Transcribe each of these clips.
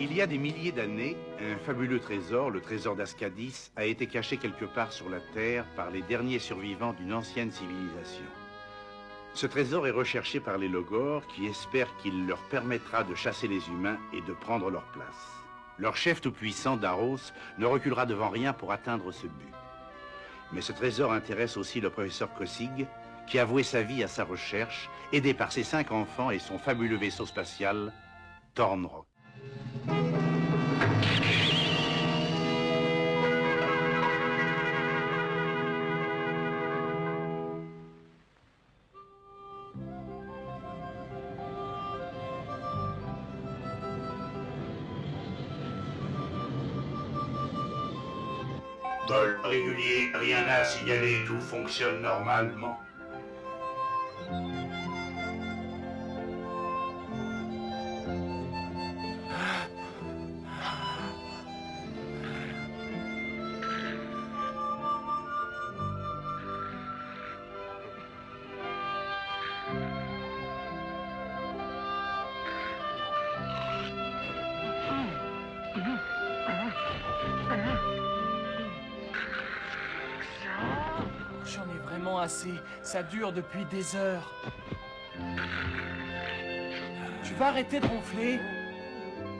Il y a des milliers d'années, un fabuleux trésor, le trésor d'Ascadis, a été caché quelque part sur la Terre par les derniers survivants d'une ancienne civilisation. Ce trésor est recherché par les Logors qui espèrent qu'il leur permettra de chasser les humains et de prendre leur place. Leur chef tout-puissant, Daros, ne reculera devant rien pour atteindre ce but. Mais ce trésor intéresse aussi le professeur Kossig, qui a voué sa vie à sa recherche, aidé par ses 5 enfants et son fabuleux vaisseau spatial, Thornrock. Vol régulier, rien à signaler, tout fonctionne normalement. J'en ai vraiment assez. Ça dure depuis des heures. Tu vas arrêter de ronfler?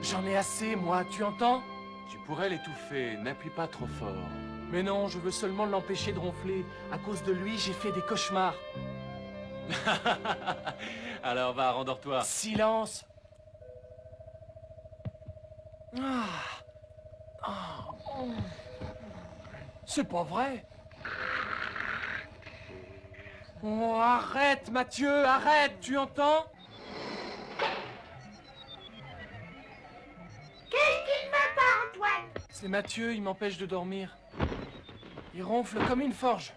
J'en ai assez, moi, tu entends? Tu pourrais l'étouffer, n'appuie pas trop fort. Mais non, je veux seulement l'empêcher de ronfler. À cause de lui, j'ai fait des cauchemars. Alors va, rendors-toi. Silence! C'est pas vrai! Oh, arrête, Mathieu, arrête, tu entends? Qu'est-ce qui ne va pas, Antoine? C'est Mathieu, il m'empêche de dormir. Il ronfle comme une forge.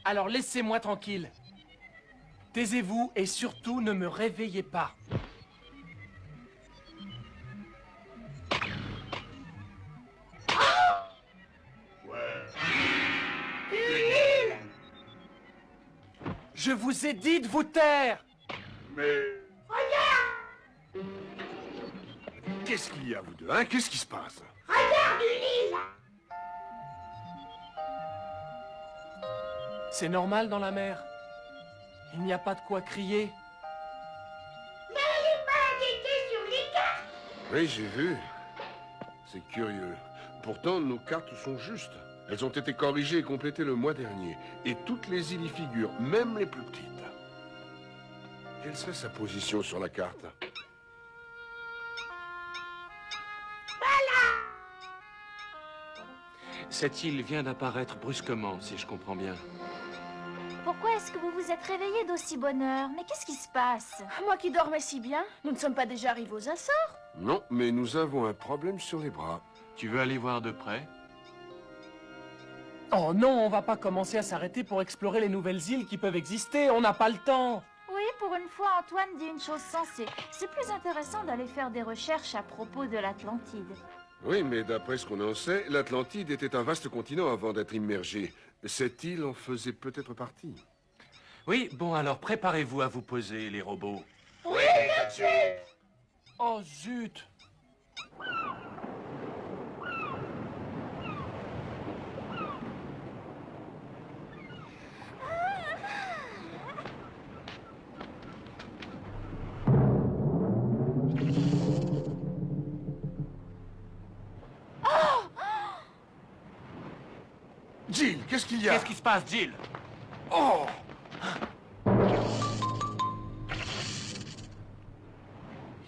Alors laissez-moi tranquille. Taisez-vous et surtout ne me réveillez pas. Je vous ai dit de vous taire! Mais... Qu'est-ce qu'il y a, vous deux, hein? Qu'est-ce qui se passe? Regarde Ulysse! C'est normal dans la mer. Il n'y a pas de quoi crier. Mais elle n'est pas indiquée sur les cartes! Oui, j'ai vu. C'est curieux. Pourtant, nos cartes sont justes. Elles ont été corrigées et complétées le mois dernier. Et toutes les îles y figurent, même les plus petites. Quelle serait sa position sur la carte? Cette île vient d'apparaître brusquement, si je comprends bien. Pourquoi est-ce que vous vous êtes réveillé d'aussi bonne heure? Mais qu'est-ce qui se passe? Moi qui dormais si bien, nous ne sommes pas déjà arrivés aux Açores? Non, mais nous avons un problème sur les bras. Tu veux aller voir de près? Oh non, on va pas commencer à s'arrêter pour explorer les nouvelles îles qui peuvent exister, on n'a pas le temps. Oui, pour une fois, Antoine dit une chose sensée. C'est plus intéressant d'aller faire des recherches à propos de l'Atlantide. Oui, mais d'après ce qu'on en sait, l'Atlantide était un vaste continent avant d'être immergé. Cette île en faisait peut-être partie. Oui, bon alors préparez-vous à vous poser, les robots. Oui, tout de suite! Oh zut! Jill, qu'est-ce qu'il y a? Qu'est-ce qui se passe, Jill? Oh! Il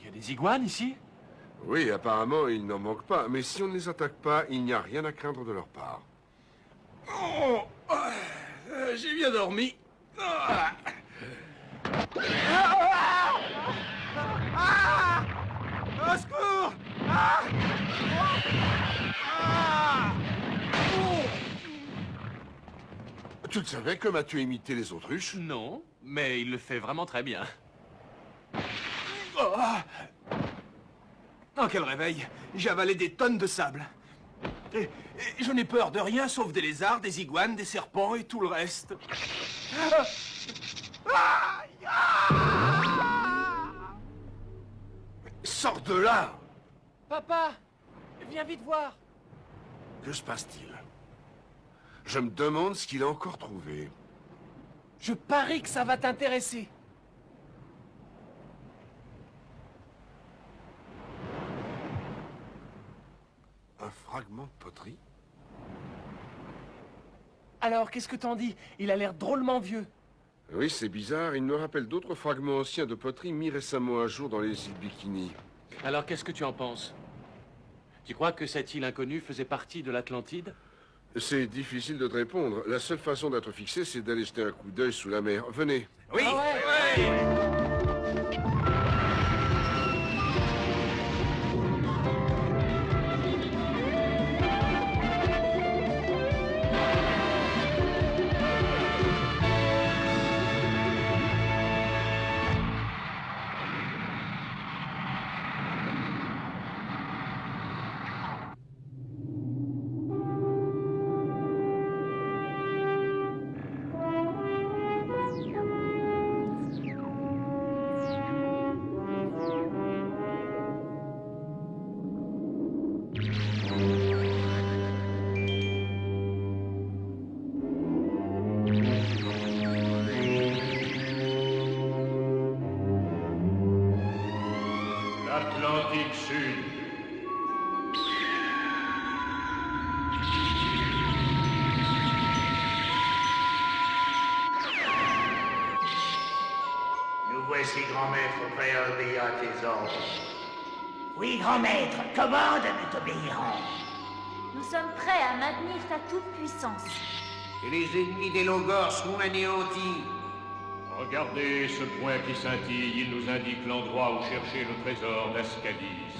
y a des iguanes ici? Oui, apparemment, il n'en manque pas. Mais si on ne les attaque pas, il n'y a rien à craindre de leur part. Oh, j'ai bien dormi. Au secours! Tu le savais que Mathieu imitait les autruches? Non, mais il le fait vraiment très bien. Oh, quel réveil! J'ai avalé des tonnes de sable. Et je n'ai peur de rien sauf des lézards, des iguanes, des serpents et tout le reste. Sors de là! Papa, viens vite voir. Que se passe-t-il? Je me demande ce qu'il a encore trouvé. Je parie que ça va t'intéresser. Un fragment de poterie? Alors, qu'est-ce que t'en dis? Il a l'air drôlement vieux. Oui, c'est bizarre. Il me rappelle d'autres fragments anciens de poterie mis récemment à jour dans les îles Bikini. Alors qu'est-ce que tu en penses? Tu crois que cette île inconnue faisait partie de l'Atlantide? C'est difficile de te répondre. La seule façon d'être fixé, c'est d'aller jeter un coup d'œil sous la mer. Venez. Oui, Ah ouais. L'Atlantique Sud. Nous voici, grand maître, prêts à obéir à tes ordres. Oui, grand maître, commande, nous t'obéirons. Nous sommes prêts à maintenir ta toute-puissance. Que les ennemis des Logors seront anéantis. Regardez ce point qui scintille, il nous indique l'endroit où chercher le trésor d'Ascadis.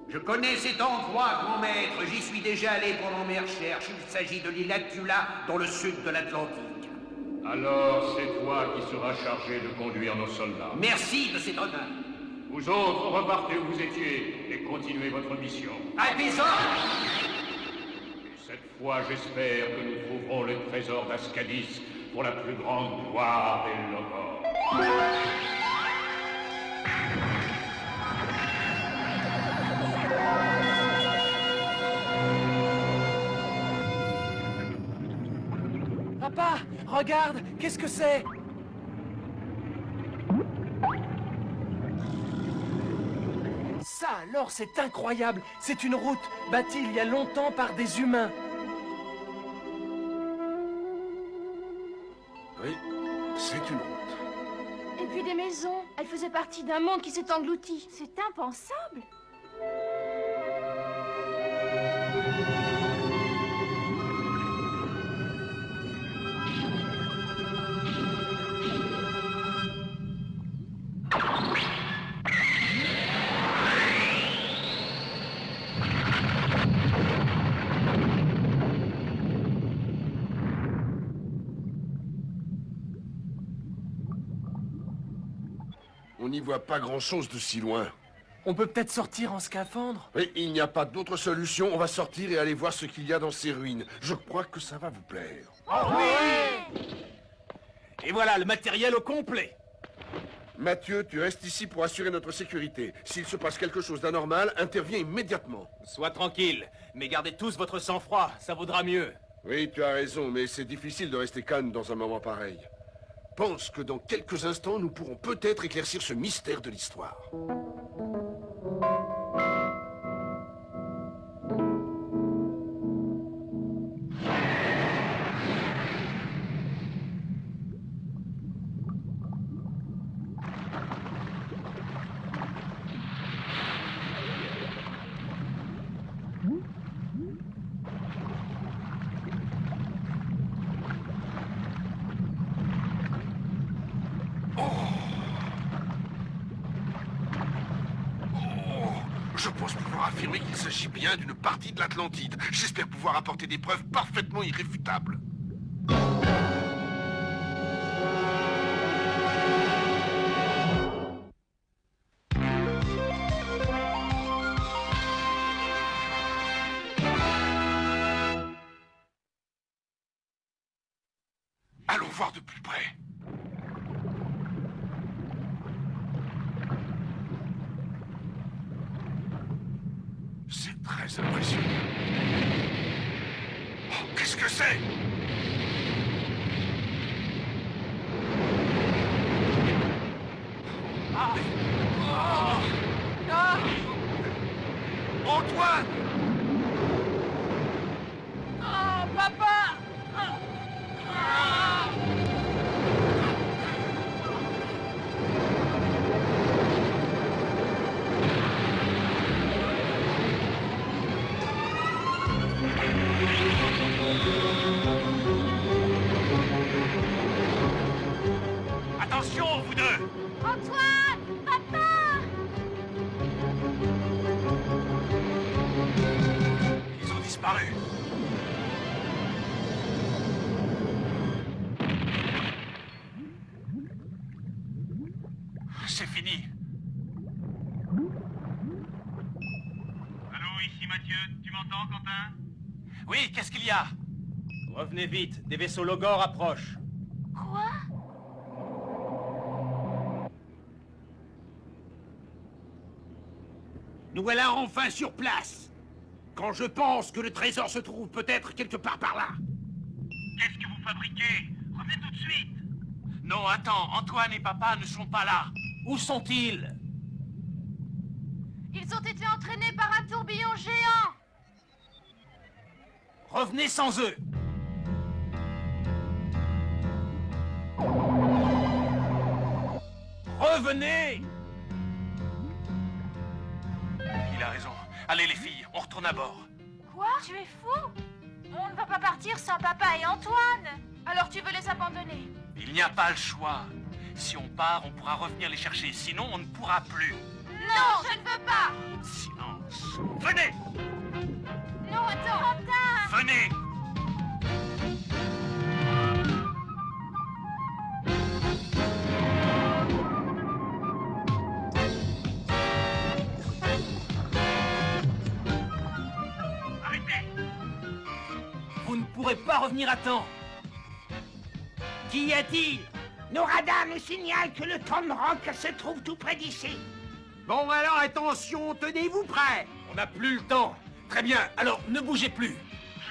Je connais cet endroit, grand maître. J'y suis déjà allé pendant mes recherches. Il s'agit de l'île Attula, dans le sud de l'Atlantique. Alors, c'est toi qui seras chargé de conduire nos soldats. Merci de cet honneur. Vous autres, repartez où vous étiez et continuez votre mission. À tes ordres! Et cette fois, j'espère que nous trouverons le trésor d'Ascadis pour la plus grande gloire des Logors. Papa, regarde, qu'est-ce que c'est? Ça alors, c'est incroyable. C'est une route bâtie il y a longtemps par des humains. Oui, c'est une route. Et puis des maisons. Elles faisaient partie d'un monde qui s'est englouti. C'est impensable. On n'y voit pas grand-chose de si loin. On peut peut-être sortir en scaphandre? Oui, il n'y a pas d'autre solution. On va sortir et aller voir ce qu'il y a dans ces ruines. Je crois que ça va vous plaire. Et voilà, le matériel au complet. Mathieu, tu restes ici pour assurer notre sécurité. S'il se passe quelque chose d'anormal, interviens immédiatement. Sois tranquille, mais gardez tous votre sang-froid, ça vaudra mieux. Oui, tu as raison, mais c'est difficile de rester calme dans un moment pareil. Pense que dans quelques instants, nous pourrons peut-être éclaircir ce mystère de l'histoire. Je pense pouvoir affirmer qu'il s'agit bien d'une partie de l'Atlantide. J'espère pouvoir apporter des preuves parfaitement irréfutables. Allons voir de plus près. très impressionnant. Oh, qu'est-ce que c'est? Antoine! Oh, papa! Attention, vous deux! Antoine! Papa! Ils ont disparu. C'est fini. Allô, ici Mathieu. Tu m'entends, Quentin? Oui, qu'est-ce qu'il y a? Revenez vite, des vaisseaux Logor approchent. Quoi? Nous voilà enfin sur place. Quand je pense que le trésor se trouve peut-être quelque part par là. Qu'est-ce que vous fabriquez? Revenez tout de suite. Non, attends, Antoine et papa ne sont pas là. Où sont-ils? Ils ont été entraînés par un tourbillon géant! Revenez sans eux. Revenez! Il a raison. Allez les filles, on retourne à bord. Quoi? Tu es fou? On ne va pas partir sans papa et Antoine! Alors tu veux les abandonner? Il n'y a pas le choix. Si on part, on pourra revenir les chercher. Sinon, on ne pourra plus. Non, je ne veux pas! Silence. Venez! Non, attends! Quentin! Venez! Arrêtez. Vous ne pourrez pas revenir à temps. Qu'y a-t-il? Nos radars nous signalent que le Rock se trouve tout près d'ici. Bon alors attention, tenez-vous prêts. On n'a plus le temps. Très bien, alors ne bougez plus.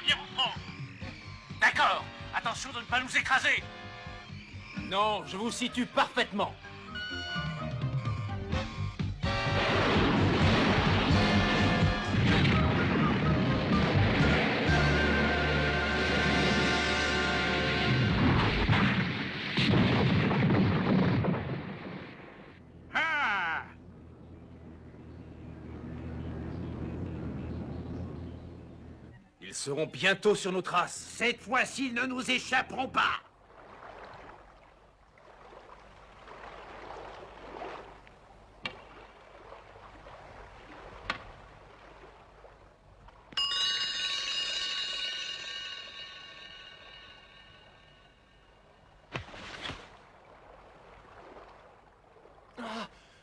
Je viens vous prendre. D'accord. Attention de ne pas nous écraser. Non, je vous situe parfaitement. Ah! Ils seront bientôt sur nos traces. Cette fois-ci, ils ne nous échapperont pas.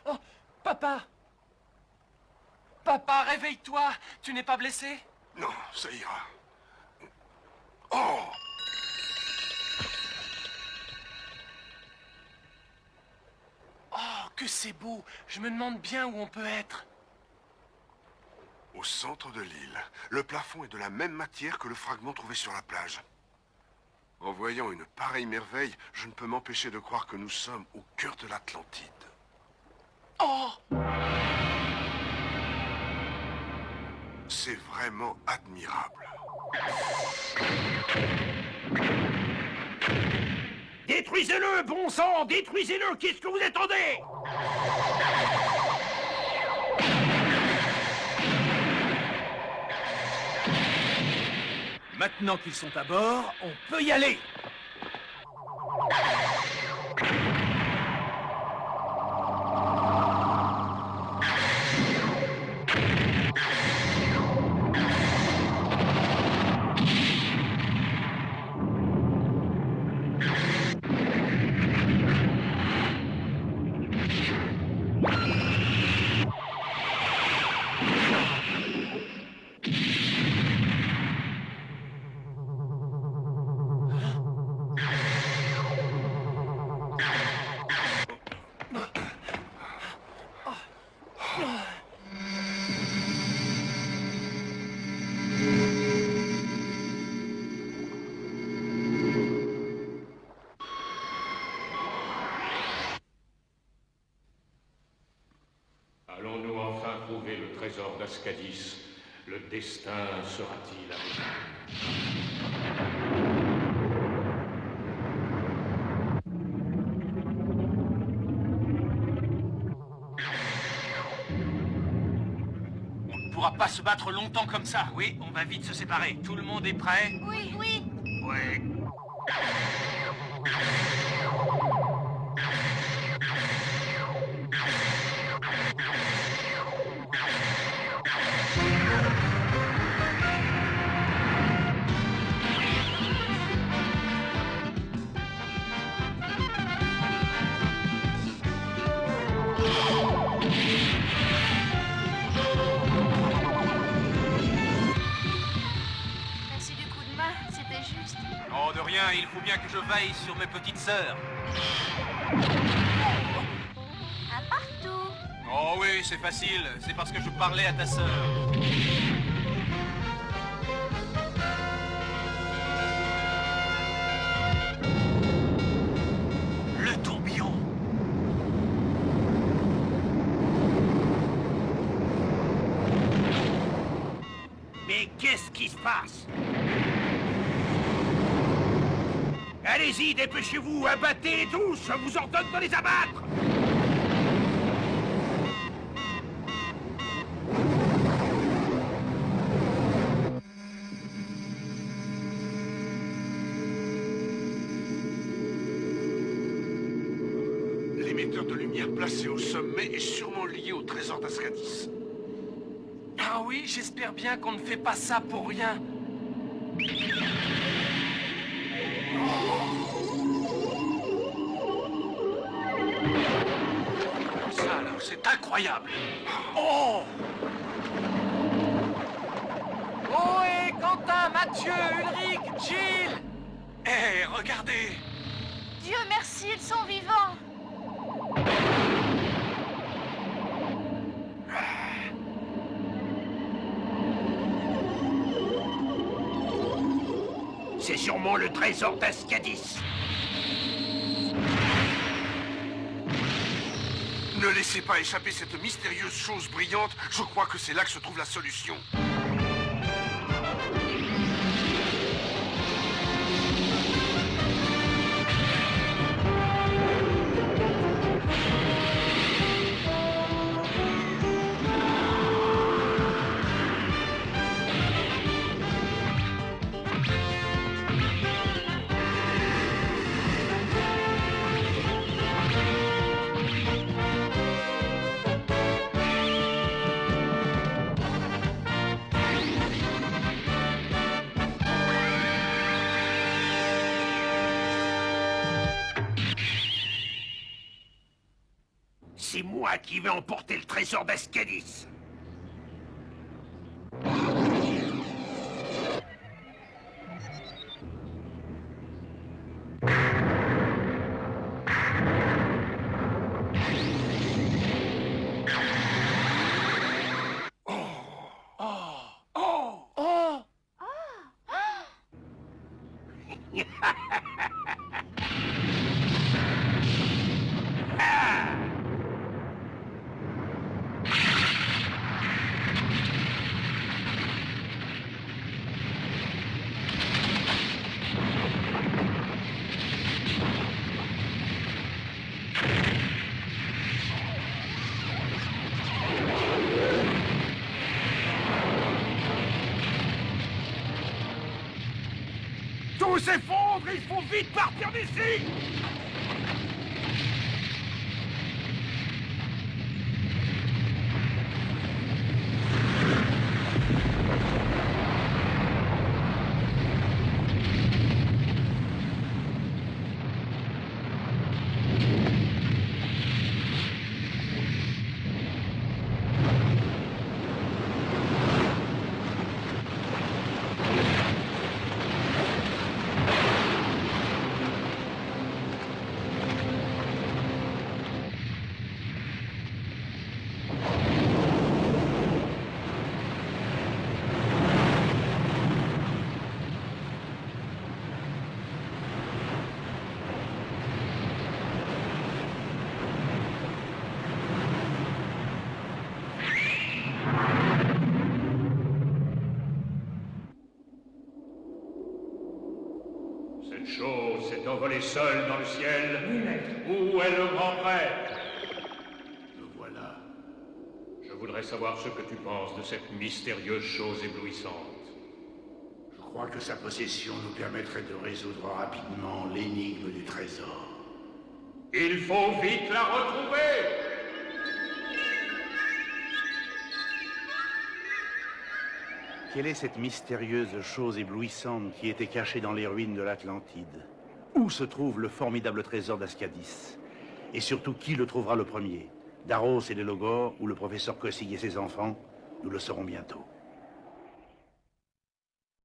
Oh, papa! Papa, réveille-toi! Tu n'es pas blessé? Non, ça ira. Oh! Oh, que c'est beau! Je me demande bien où on peut être. Au centre de l'île, le plafond est de la même matière que le fragment trouvé sur la plage. En voyant une pareille merveille, je ne peux m'empêcher de croire que nous sommes au cœur de l'Atlantide. Oh! C'est vraiment admirable. Détruisez-le, bon sang! Détruisez-le! Qu'est-ce que vous attendez? Maintenant qu'ils sont à bord, on peut y aller! d'Ascadis, le destin sera-t-il avec On ne pourra pas se battre longtemps comme ça. Oui, on va vite se séparer. Tout le monde est prêt? Oui, oui. Ouais. Merci du coup de main, c'était juste. Oh, de rien, il faut bien que je veille sur mes petites sœurs. À partout. Oh oui, c'est facile, c'est parce que je parlais à ta sœur. Le tourbillon. Mais qu'est-ce qui se passe? Allez-y, dépêchez-vous, abattez tous, je vous ordonne de les abattre! L'émetteur de lumière placé au sommet est sûrement lié au trésor d'Ascadis. Ah oui, j'espère bien qu'on ne fait pas ça pour rien. Ça alors, c'est incroyable. Oh! Ohé, Quentin, Mathieu, Ulrich, Jill! Hé, regardez! Dieu merci, ils sont vivants. C'est sûrement le trésor d'Ascadis. Ne laissez pas échapper cette mystérieuse chose brillante, je crois que c'est là que se trouve la solution. C'est moi qui vais emporter le trésor d'Ascadis. Tout s'effondre, il faut vite partir d'ici! Cette chose s'est envolée seule dans le ciel. Où est le grand prêtre? Le voilà. Je voudrais savoir ce que tu penses de cette mystérieuse chose éblouissante. Je crois que sa possession nous permettrait de résoudre rapidement l'énigme du trésor. Il faut vite la retrouver! Quelle est cette mystérieuse chose éblouissante qui était cachée dans les ruines de l'Atlantide? Où se trouve le formidable trésor d'Ascadis? Et surtout, qui le trouvera le premier? Daros et les Logor, ou le professeur Kossig et ses enfants? Nous le saurons bientôt.